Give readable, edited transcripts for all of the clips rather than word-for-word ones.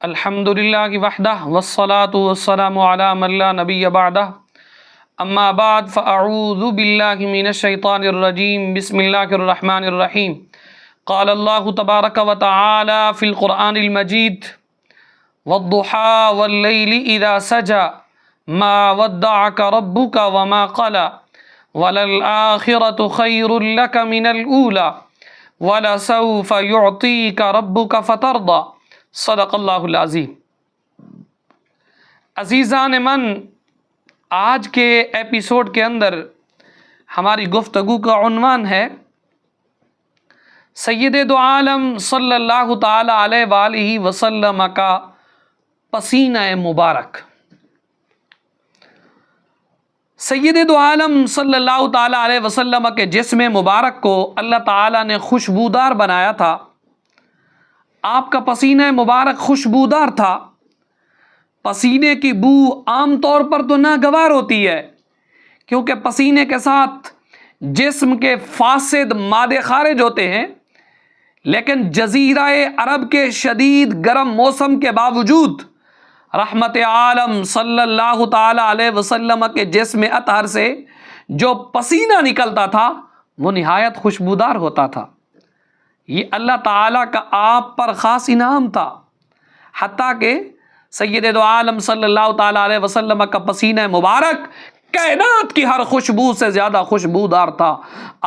الحمدللہ وحدہ والصلاة والسلام علی من لا نبی بعدہ اما بعد فاعوذ باللہ من الشیطان الرجیم بسم اللہ الرحمن الرحیم قال اللہ تبارک وتعالی فی القرآن المجید والضحى واللیل اذا سجى ما ودعك ربك وما قلى وللآخرة خیر لك من الأولى ولسوف يعطيك ربك فترضى صدق اللہ العظیم۔ عزیزان من، آج کے ایپیسوڈ کے اندر ہماری گفتگو کا عنوان ہے سید دو عالم صلی اللہ تعالی علیہ وآلہ وسلم کا پسینہ مبارک۔ سید دو عالم صلی اللہ تعالی علیہ وسلم کے جسم مبارک کو اللہ تعالی نے خوشبودار بنایا تھا۔ آپ کا پسینہ مبارک خوشبودار تھا۔ پسینے کی بو عام طور پر تو ناگوار ہوتی ہے، کیونکہ پسینے کے ساتھ جسم کے فاسد مادے خارج ہوتے ہیں، لیکن جزیرہ عرب کے شدید گرم موسم کے باوجود رحمت عالم صلی اللہ تعالی علیہ وسلم کے جسم اطہر سے جو پسینہ نکلتا تھا وہ نہایت خوشبودار ہوتا تھا۔ یہ اللہ تعالیٰ کا آپ پر خاص انعام تھا، حتیٰ کہ سید دو عالم صلی اللہ تعالیٰ علیہ وسلم کا پسینہ مبارک کائنات کی ہر خوشبو سے زیادہ خوشبودار تھا۔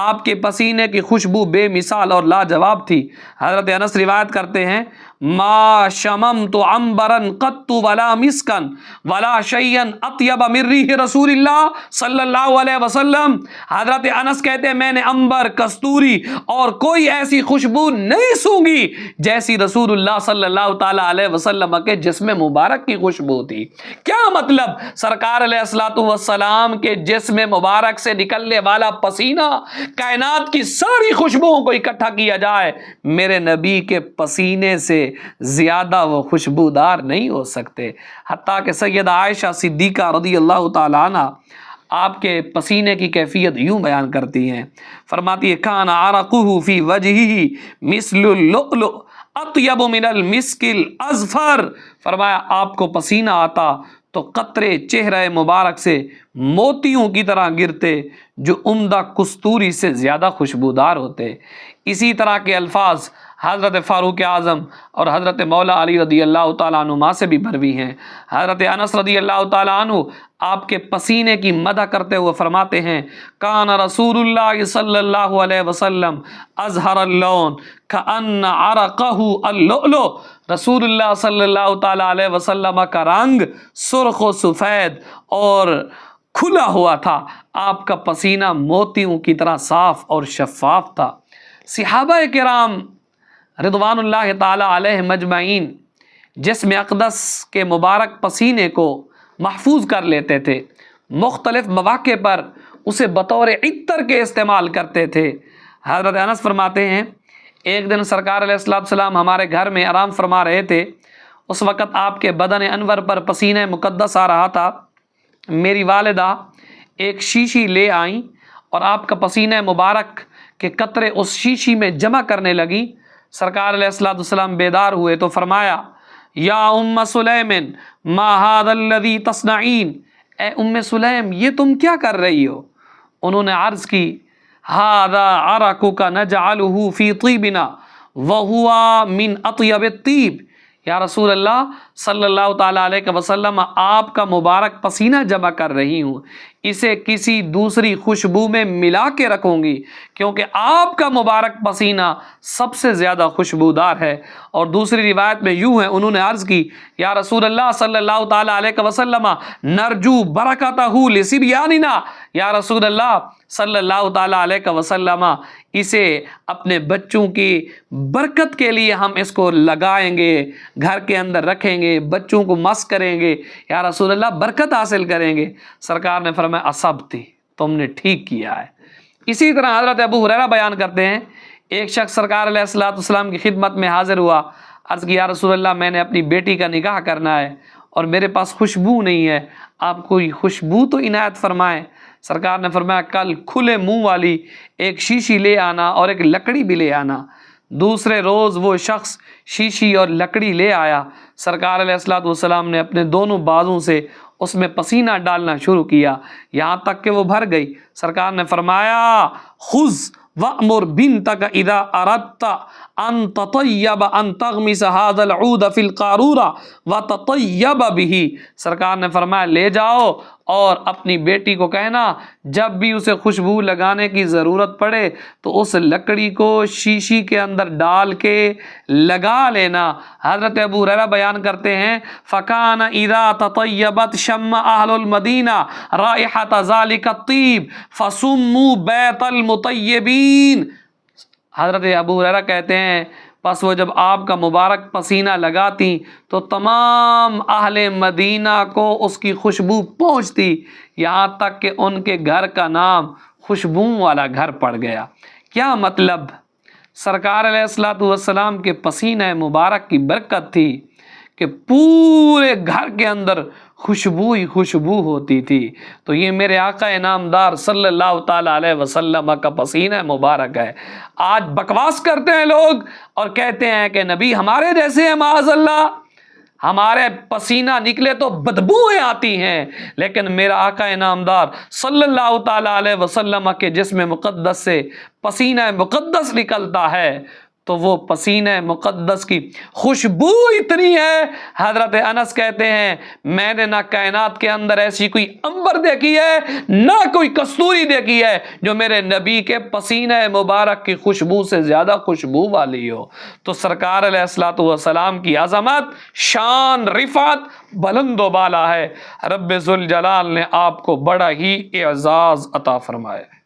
آپ کے پسینے کی خوشبو بے مثال اور لاجواب تھی۔ حضرت انس روایت کرتے ہیں ما شممت عنبرا قط ولا مسکن ولا شیئا اطیب من ریح رسول اللہ صلی اللہ علیہ وسلم۔ حضرت انس کہتے ہیں میں نے عنبر، کستوری اور کوئی ایسی خوشبو نہیں سونگھی جیسی رسول اللہ صلی اللہ تعالی علیہ وسلم کے جسم مبارک کی خوشبو تھی۔ کیا مطلب؟ سرکار علیہ الصلوۃ والسلام کے جسم مبارک سے نکلنے والا پسینہ کائنات کی ساری خوشبوؤں کو اکٹھا کیا جائے، میرے نبی کے پسینے سے زیادہ وہ خوشبودار نہیں ہو سکتے۔ حتیٰ کہ سیدہ عائشہ صدیقہ رضی اللہ تعالی عنہ آپ کے پسینے کی کیفیت یوں بیان کرتی ہیں، فرماتی ہے کان عرقہ فی وجہہ مثل اللؤلؤ اطیب من المسک الاظفر۔ فرمایا آپ کو پسینہ آتا تو قطرے چہرہ مبارک سے موتیوں کی طرح گرتے جو عمدہ کستوری سے زیادہ خوشبودار ہوتے۔ اسی طرح کے الفاظ حضرت فاروق اعظم اور حضرت مولا علی رضی اللہ تعالیٰ عنہ سے بھی مروی ہیں۔ حضرت انس رضی اللہ تعالیٰ عنہ آپ کے پسینے کی مدح کرتے ہوئے فرماتے ہیں کان رسول اللہ صلی اللہ علیہ وسلم ازہر اللون کأن عرقہ اللؤلؤ۔ رسول اللہ صلی اللہ تعالیٰ علیہ وسلم کا رنگ سرخ و سفید اور کھلا ہوا تھا، آپ کا پسینہ موتیوں کی طرح صاف اور شفاف تھا۔ صحابہ کرام رضوان اللہ تعالی علیہ مجمعین جسم اقدس کے مبارک پسینے کو محفوظ کر لیتے تھے، مختلف مواقع پر اسے بطور عطر کے استعمال کرتے تھے۔ حضرت انس فرماتے ہیں ایک دن سرکار علیہ السلام ہمارے گھر میں آرام فرما رہے تھے، اس وقت آپ کے بدن انور پر پسینہ مقدس آ رہا تھا۔ میری والدہ ایک شیشی لے آئیں اور آپ کا پسینہ مبارک کے قطرے اس شیشی میں جمع کرنے لگیں۔ سرکار علیہ السلام بیدار ہوئے تو فرمایا یا ام سلیم ما ھذا الذی تصنعین، اے ام سلیم یہ تم کیا کر رہی ہو؟ انہوں نے عرض کی ھذا عرقک نجعلہ فی طیبنا وہو من اطیب الطیب۔ یا رسول اللہ صلی اللہ تعالیٰ علیہ وسلم آپ کا مبارک پسینہ جمع کر رہی ہوں، اسے کسی دوسری خوشبو میں ملا کے رکھوں گی کیونکہ آپ کا مبارک پسینہ سب سے زیادہ خوشبودار ہے۔ اور دوسری روایت میں یوں ہے، انہوں نے عرض کی یا رسول اللہ صلی اللہ تعالیٰ علیہ وسلم نرجو برکتہ لصبیاننا، یا رسول اللہ صلی اللہ تعالیٰ علیہ وسلم اسے اپنے بچوں کی برکت کے لیے ہم اس کو لگائیں گے، گھر کے اندر رکھیں گے، بچوں کو مس کریں گے، یا رسول اللہ برکت حاصل کریں گے۔ سرکار نے فرمایا اصبتی، تم نے ٹھیک کیا ہے۔ اسی طرح حضرت ابو ہریرہ بیان کرتے ہیں ایک شخص سرکار علیہ السلام کی خدمت میں حاضر ہوا، عرض کی یا رسول اللہ میں نے اپنی بیٹی کا نکاح کرنا ہے اور میرے پاس خوشبو نہیں ہے، آپ کوئی خوشبو تو عنایت فرمائیں۔ سرکار نے فرمایا کل کھلے منہ والی ایک شیشی لے آنا اور ایک لکڑی بھی لے آنا، دوسرے روز وہ شخص شیشی اور لکڑی لے آیا، سرکار علیہ الصلوۃ والسلام نے اپنے دونوں بازوں سے اس میں پسینہ ڈالنا شروع کیا یہاں تک کہ وہ بھر گئی۔ سرکار نے فرمایا خذ وَأْمُرْ بِنْتَكَ إِذَا أَرَدْتَ أَن تَطَيَّبَ أَن تَغْمِسَ هَذَا الْعُودَ فِي الْقَارُورَةِ وَتَطَيَّبَ بِهِ۔ سرکار نے فرمایا لے جاؤ اور اپنی بیٹی کو کہنا جب بھی اسے خوشبو لگانے کی ضرورت پڑے تو اس لکڑی کو شیشی کے اندر ڈال کے لگا لینا۔ حضرت ابو ہریرہ بیان کرتے ہیں فَكَانَ إِذَا تَطَيَّبَتْ شَمَّ أَهْلُ الْمَدِينَةِ رَائِحَةَ ذَلِكَ الطِّيبِ فَسُمُّوا بَيْتَ الْمُطَيِّبِينَ۔ حضرت ابو ہریرہ کہتے ہیں پس وہ جب آپ کا مبارک پسینہ لگاتی تو تمام اہل مدینہ کو اس کی خوشبو پہنچتی، یہاں تک کہ ان کے گھر کا نام خوشبو والا گھر پڑ گیا۔ کیا مطلب؟ سرکار علیہ الصلوۃ والسلام کے پسینہ مبارک کی برکت تھی کہ پورے گھر کے اندر خوشبو ہی خوشبو ہوتی تھی۔ تو یہ میرے آقا انعامدار صلی اللہ تعالیٰ علیہ وسلم کا پسینہ مبارک ہے۔ آج بکواس کرتے ہیں لوگ اور کہتے ہیں کہ نبی ہمارے جیسے ہیں، معاذ اللہ، ہمارے پسینہ نکلے تو بدبوئیں آتی ہیں، لیکن میرا آقا انعامدار صلی اللہ تعالیٰ علیہ وسلم کے جسم مقدس سے پسینہ مقدس نکلتا ہے تو وہ پسینہ مقدس کی خوشبو اتنی ہے، حضرت انس کہتے ہیں میں نے نہ کائنات کے اندر ایسی کوئی عنبر دیکھی ہے نہ کوئی کستوری دیکھی ہے جو میرے نبی کے پسینہ مبارک کی خوشبو سے زیادہ خوشبو والی ہو۔ تو سرکار علیہ الصلوۃ والسلام کی عظمت، شان، رفعت بلند و بالا ہے۔ رب ذوالجلال نے آپ کو بڑا ہی اعزاز عطا فرمائے۔